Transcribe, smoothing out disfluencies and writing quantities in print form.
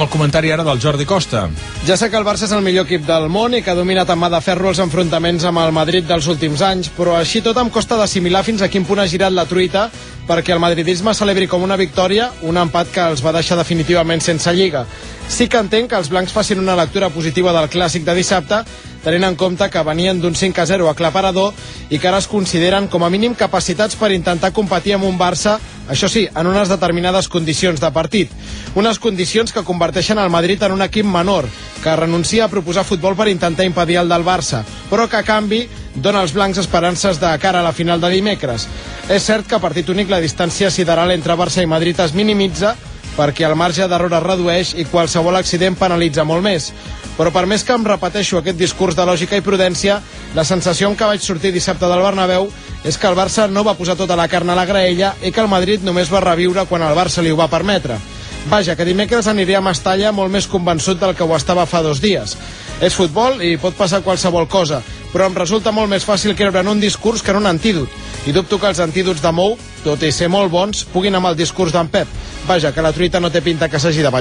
amb el comentari ara del Jordi Costa. Ja sé que el Barça és el millor equip del món i que ha dominat amb mà de ferro els enfrontaments amb el Madrid dels últims anys, però així tot em costa d'assimilar fins a quin punt ha girat la truita perquè el madridisme celebri com una victòria un empat que els va deixar definitivament sense Lliga. Sí que entenc que els blancs facin una lectura positiva del clàssic de dissabte, tenint en compte que venien d'un 5-0 aclaparador i que ara es consideren com a mínim capacitats per intentar competir amb un Barça, això sí, en unes determinades condicions de partit. Unes condicions que converteixen el Madrid en un equip menor, que renuncia a proposar futbol per intentar impedir el del Barça, però que a canvi dona als blancs esperances de cara a la final de dimecres. És cert que a partit únic la distància sideral entre Barça i Madrid es minimitza, perquè el marge d'error es redueix i qualsevol accident penalitza molt més. Però per més que em repeteixo aquest discurs de lògica i prudència, la sensació amb què vaig sortir dissabte del Bernabéu és que el Barça no va posar tota la carn a la graella i que el Madrid només va reviure quan el Barça li ho va permetre. Vaja, que dimecres aniré a Mestalla molt més convençut del que ho estava fa 2 dies. És futbol i pot passar qualsevol cosa, però em resulta molt més fàcil creure en un discurs que en un antídot. I dubto que els antídots de Mou, tot i ser molt bons, puguin amb el discurs d'en Pep. Vaja, que la truita no té pinta que s'hagi de bellugar.